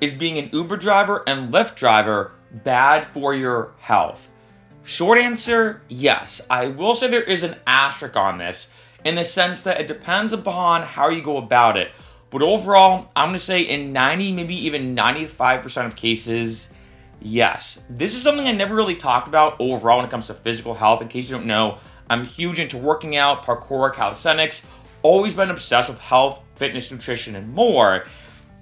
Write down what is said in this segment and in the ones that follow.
Is being an Uber driver and Lyft driver bad for your health? Short answer, yes. I will say there is an asterisk on this in the sense that it depends upon how you go about it. But overall, I'm going to say in 90, maybe even 95% of cases, yes. This is something I never really talked about overall when it comes to physical health. In case you don't know, I'm huge into working out, parkour, calisthenics, always been obsessed with health, fitness, nutrition, and more.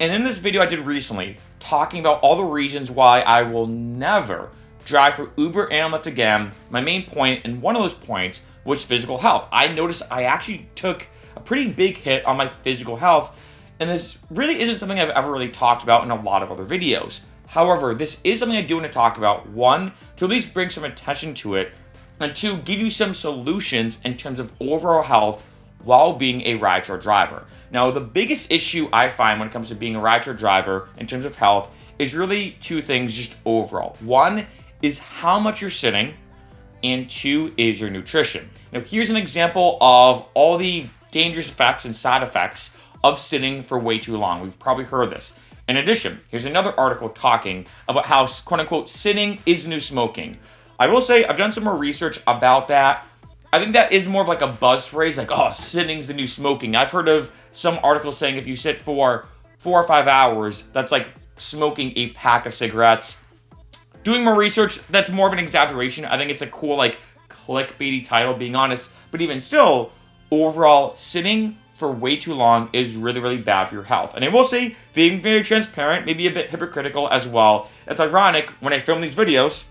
And in this video I did recently, talking about all the reasons why I will never drive for Uber and Lyft again, my main point, and one of those points, was physical health. I noticed I actually took a pretty big hit on my physical health, and this really isn't something I've ever really talked about in a lot of other videos. However, this is something I do want to talk about, one, to at least bring some attention to it, and two, give you some solutions in terms of overall health while being a rideshare driver. Now, the biggest issue I find when it comes to being a rideshare driver in terms of health is really two things just overall. One is how much you're sitting, and two is your nutrition. Now, here's an example of all the dangerous effects and side effects of sitting for way too long. We've probably heard this. In addition, here's another article talking about how, quote unquote, sitting is the new smoking. I will say I've done some more research about that. I think that is more of like a buzz phrase, like, oh, sitting's the new smoking. I've heard of some articles saying if you sit for 4 or 5 hours, that's like smoking a pack of cigarettes. Doing more research, that's more of an exaggeration. I think it's a cool, like, clickbaity title, being honest. But even still, overall, sitting for way too long is really, really bad for your health. And I will say, being very transparent, maybe a bit hypocritical as well. It's ironic, when I film these videos,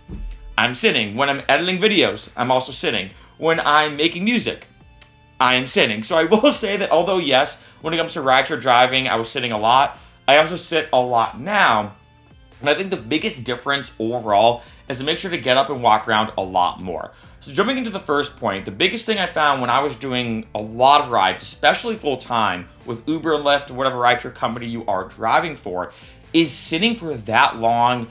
I'm sitting. When I'm editing videos, I'm also sitting. When I'm making music, I am sitting. So I will say that although, yes, when it comes to rideshare driving, I was sitting a lot, I also sit a lot now. And I think the biggest difference overall is to make sure to get up and walk around a lot more. So jumping into the first point, the biggest thing I found when I was doing a lot of rides, especially full time with Uber and Lyft or whatever rideshare company you are driving for, is sitting for that long.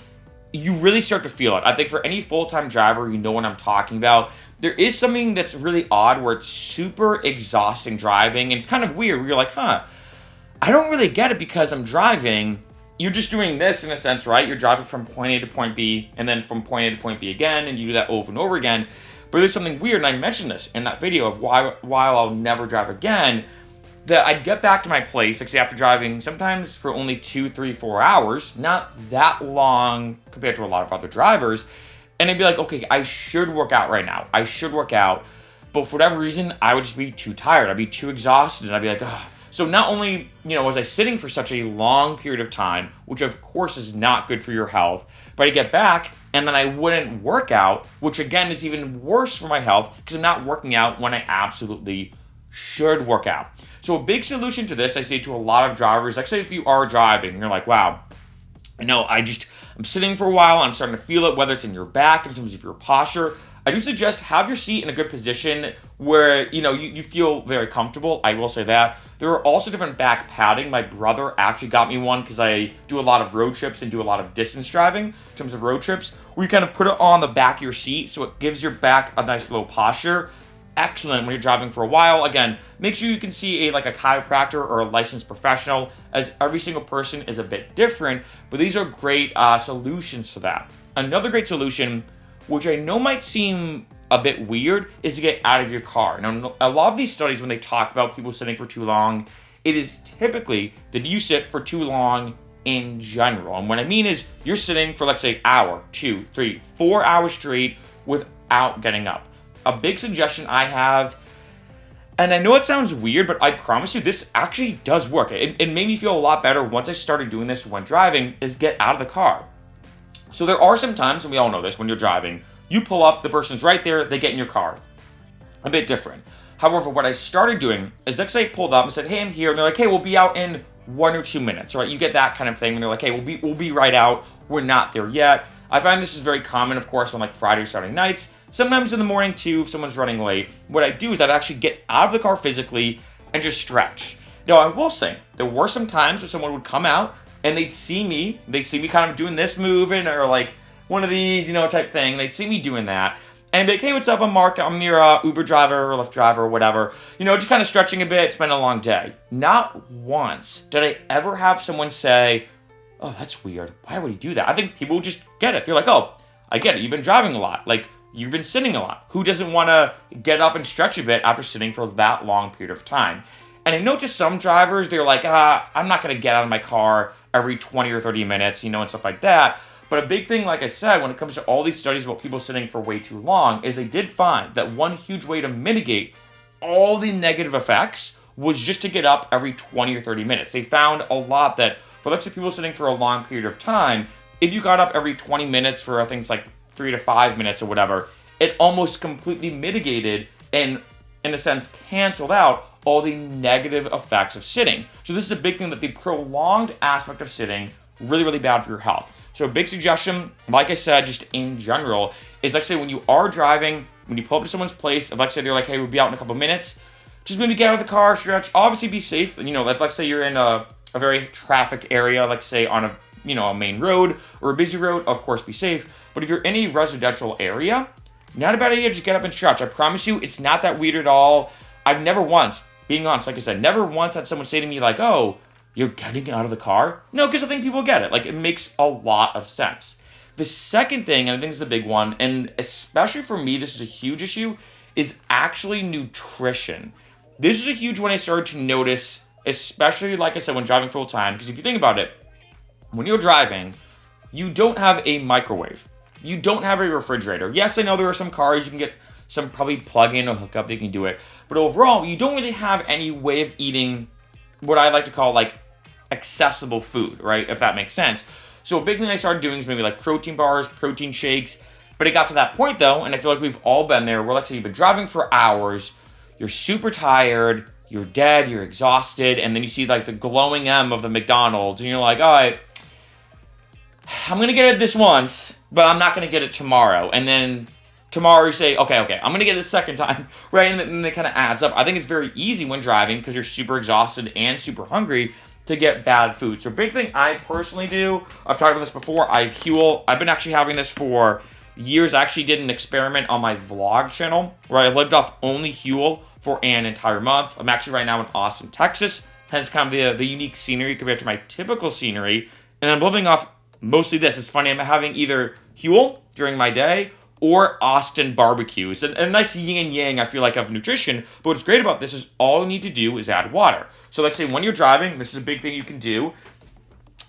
You really start to feel it. I think for any full-time driver, you know what I'm talking about. There is something that's really odd where it's super exhausting driving, and it's kind of weird where you're like, I don't really get it because I'm driving. You're just doing this in a sense, right? You're driving from point A to point B, and then from point A to point B again, and you do that over and over again. But there's something weird, and I mentioned this in that video of why I'll never drive again, that I'd get back to my place, like say after driving sometimes for only 2, 3, 4 hours, not that long compared to a lot of other drivers, and I'd be like, okay, I should work out right now. I should work out. But for whatever reason, I would just be too tired. I'd be too exhausted, and I'd be like, ugh. So not only, was I sitting for such a long period of time, which of course is not good for your health, but I'd get back, and then I wouldn't work out, which again is even worse for my health, because I'm not working out when I absolutely should work out. So a big solution to this, I say to a lot of drivers, like say if you are driving, and you're like, wow, I'm sitting for a while, I'm starting to feel it, whether it's in your back, in terms of your posture. I do suggest have your seat in a good position where, you feel very comfortable. I will say that. There are also different back padding. My brother actually got me one because I do a lot of road trips and do a lot of distance driving in terms of road trips, where you kind of put it on the back of your seat so it gives your back a nice low posture. Excellent when you're driving for a while. Again, make sure you can see a chiropractor or a licensed professional, as every single person is a bit different, but these are great solutions to that. Another great solution, which I know might seem a bit weird, is to get out of your car. Now, a lot of these studies, when they talk about people sitting for too long, it is typically that you sit for too long in general. And what I mean is you're sitting for, let's say, hour, 2, 3, 4 hours straight without getting up. A big suggestion I have, and I know it sounds weird, but I promise you this actually does work. It made me feel a lot better once I started doing this when driving, is get out of the car. So there are some times, and we all know this, when you're driving, you pull up, the person's right there, they get in your car. A bit different. However, what I started doing is, let's say I pulled up and said, hey, I'm here, and they're like, hey, we'll be out in 1 or 2 minutes, right? You get that kind of thing, and they're like, hey, we'll be right out, we're not there yet. I find this is very common, of course, on Friday or Saturday nights. Sometimes in the morning too, if someone's running late. What I do is I'd actually get out of the car physically and just stretch. Now, I will say, there were some times where someone would come out and they'd see me kind of doing this moving, or like one of these, type thing. They'd see me doing that. And I'd be like, hey, what's up? I'm Mark. I'm your Uber driver or Lyft driver or whatever. Just kind of stretching a bit. It's been a long day. Not once did I ever have someone say, oh, that's weird. Why would he do that? I think people just get it. They're like, oh, I get it. You've been driving a lot. Like, you've been sitting a lot. Who doesn't want to get up and stretch a bit after sitting for that long period of time? And I know just some drivers, they're like, I'm not going to get out of my car every 20 or 30 minutes, and stuff like that. But a big thing, like I said, when it comes to all these studies about people sitting for way too long, is they did find that one huge way to mitigate all the negative effects was just to get up every 20 or 30 minutes. They found a lot that, for let's say people sitting for a long period of time, if you got up every 20 minutes for things like 3 to 5 minutes or whatever, it almost completely mitigated and, in a sense, canceled out all the negative effects of sitting. So this is a big thing, that the prolonged aspect of sitting, really, really bad for your health. So a big suggestion, like I said, just in general, is like say when you are driving, when you pull up to someone's place, if like say they're like, hey, we'll be out in a couple minutes, just maybe get out of the car, stretch, obviously be safe. If like say you're in a very trafficked area, like say on a main road or a busy road, of course be safe. But if you're in a residential area, not a bad idea to just get up and stretch. I promise you, it's not that weird at all. I've never once, being honest, like I said, never once had someone say to me like, oh, you're getting out of the car? No, because I think people get it. Like, it makes a lot of sense. The second thing, and I think this is a big one, and especially for me, this is a huge issue, is actually nutrition. This is a huge one I started to notice, especially, like I said, when driving full time. Because if you think about it, when you're driving, you don't have a microwave. You don't have a refrigerator. Yes, I know there are some cars you can get some probably plug-in or hookup, they can do it. But overall, you don't really have any way of eating what I like to call like accessible food, right? If that makes sense. So a big thing I started doing is maybe like protein bars, protein shakes. But it got to that point though, and I feel like we've all been there, where let's say you've been driving for hours, you're super tired, you're dead, you're exhausted, and then you see like the glowing M of the McDonald's, and you're like, all right, I'm gonna get it this once, but I'm not gonna get it tomorrow. And then tomorrow you say, okay, I'm gonna get it a second time, right? And then it kind of adds up. I think it's very easy when driving, because you're super exhausted and super hungry, to get bad food. So a big thing I personally do, I've talked about this before, I've been actually having this for years. I actually did an experiment on my vlog channel where I lived off only Huel for an entire month. I'm actually right now in Austin, Texas, hence kind of the unique scenery compared to my typical scenery. And I'm living off mostly this. It's funny, I'm having either Huel during my day or Austin barbecues. And a nice yin and yang, I feel like, of nutrition. But what's great about this is all you need to do is add water. So let's say when you're driving, this is a big thing you can do.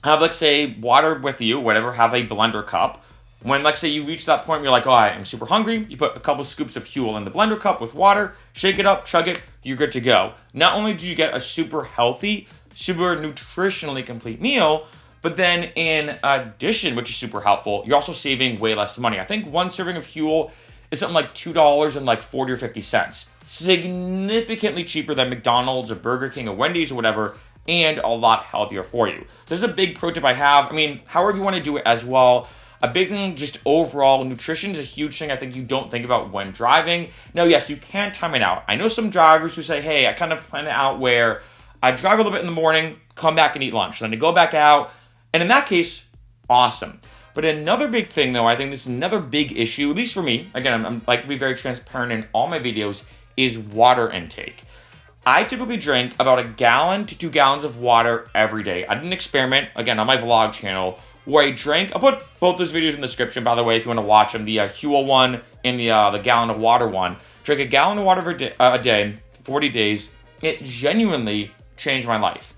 Have, let's say, water with you, whatever, have a blender cup. When, let's say, you reach that point where you're like, oh, I'm super hungry, you put a couple scoops of Huel in the blender cup with water, shake it up, chug it, you're good to go. Not only do you get a super healthy, super nutritionally complete meal, but then in addition, which is super helpful, you're also saving way less money. I think one serving of Huel is something like $2 and like 40 or 50 cents. Significantly cheaper than McDonald's or Burger King or Wendy's or whatever, and a lot healthier for you. So this is a big pro tip I have. I mean, however you want to do it as well. A big thing, just overall, nutrition is a huge thing I think you don't think about when driving. Now, yes, you can time it out. I know some drivers who say, hey, I kind of plan it out where I drive a little bit in the morning, come back and eat lunch, then I go back out, and in that case, awesome. But another big thing, though, I think this is another big issue, at least for me, again, I'm like to be very transparent in all my videos, is water intake. I typically drink about 1 gallon to 2 gallons of water every day. I did an experiment, again, on my vlog channel, where I drank, I'll put both those videos in the description, by the way, if you want to watch them, the Huel one and the gallon of water one. Drink 1 gallon of water a day, 40 days. It genuinely changed my life.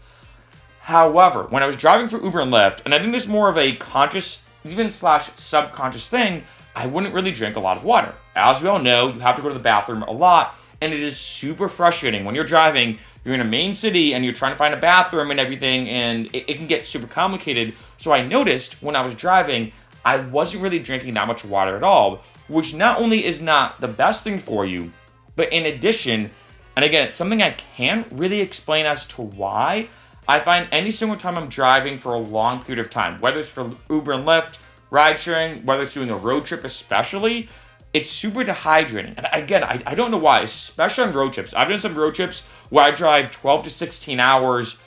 However, when I was driving for Uber and Lyft, and I think this is more of a conscious, even slash subconscious thing, I wouldn't really drink a lot of water. As we all know, you have to go to the bathroom a lot, and it is super frustrating when you're driving, you're in a main city, and you're trying to find a bathroom and everything, and it can get super complicated. So I noticed when I was driving, I wasn't really drinking that much water at all, which not only is not the best thing for you, but in addition, and again, it's something I can't really explain as to why, I find any single time I'm driving for a long period of time, whether it's for Uber and Lyft, ride sharing, whether it's doing a road trip especially, it's super dehydrating. And again, I don't know why, especially on road trips. I've done some road trips where I drive 12 to 16 hours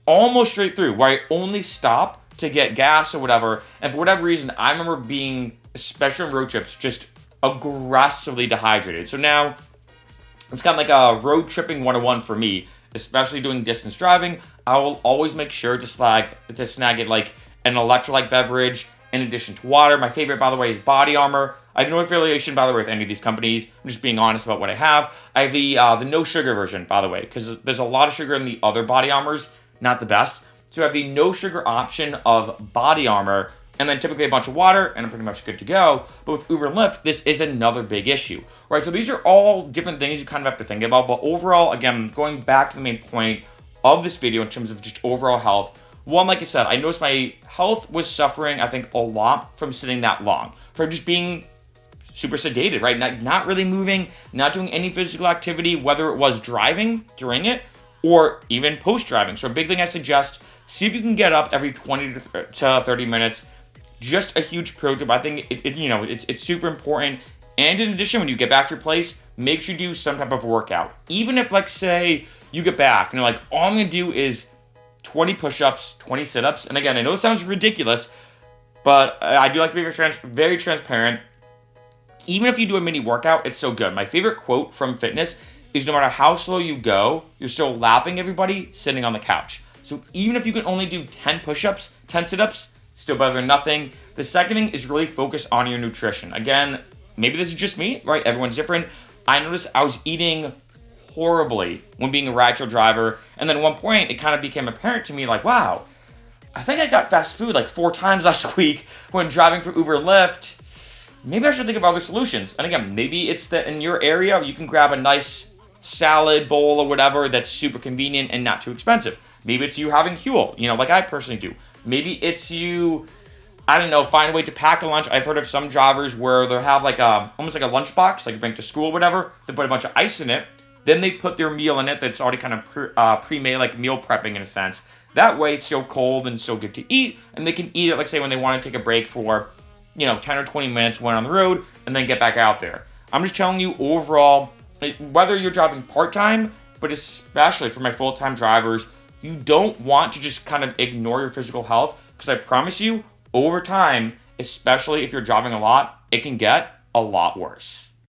almost straight through, where I only stop to get gas or whatever. And for whatever reason, I remember being, especially on road trips, just aggressively dehydrated. So now it's kind of like a road tripping 101 for me, especially doing distance driving. I will always make sure to snag it like an electrolyte beverage in addition to water. My favorite, by the way, is Body Armor. I have no affiliation, by the way, with any of these companies. I'm just being honest about what I have. I have the no sugar version, by the way, because there's a lot of sugar in the other Body Armors, not the best. So I have the no sugar option of Body Armor, and then typically a bunch of water, and I'm pretty much good to go. But with Uber and Lyft, this is another big issue, right? So these are all different things you kind of have to think about. But overall, again, going back to the main point of this video in terms of just overall health, one, like I said, I noticed my health was suffering, I think, a lot from sitting that long, from just being super sedated, right? Not really moving, not doing any physical activity, whether it was driving during it or even post-driving. So a big thing I suggest, see if you can get up every 20 to 30 minutes. Just a huge pro tip. I think it's super important. And in addition, when you get back to your place, make sure you do some type of workout. Even if, like, say you get back and you're like, all I'm gonna do is 20 push-ups, 20 sit-ups. And again, I know it sounds ridiculous, but I do like to be very transparent. Even if you do a mini workout, it's so good. My favorite quote from fitness is, no matter how slow you go, you're still lapping everybody sitting on the couch. So even if you can only do 10 push-ups, 10 sit-ups, still better than nothing. The second thing is really focus on your nutrition. Again, maybe this is just me, right? Everyone's different. I noticed I was eating horribly when being a rideshare driver. And then at one point, it kind of became apparent to me, like, wow, I think I got fast food like 4 times last week when driving for Uber and Lyft. Maybe I should think of other solutions. And again, maybe it's that in your area, you can grab a nice salad bowl or whatever that's super convenient and not too expensive. Maybe it's you having Huel, like I personally do. Maybe it's you, I don't know, find a way to pack a lunch. I've heard of some drivers where they'll have like almost like a lunch box, like you bring to school or whatever. They put a bunch of ice in it. Then they put their meal in it that's already kind of pre-made, like meal prepping in a sense. That way it's still cold and still good to eat. And they can eat it, like say when they want to take a break for, 10 or 20 minutes when on the road and then get back out there. I'm just telling you overall, whether you're driving part-time, but especially for my full-time drivers, you don't want to just kind of ignore your physical health, because I promise you, over time, especially if you're driving a lot, it can get a lot worse.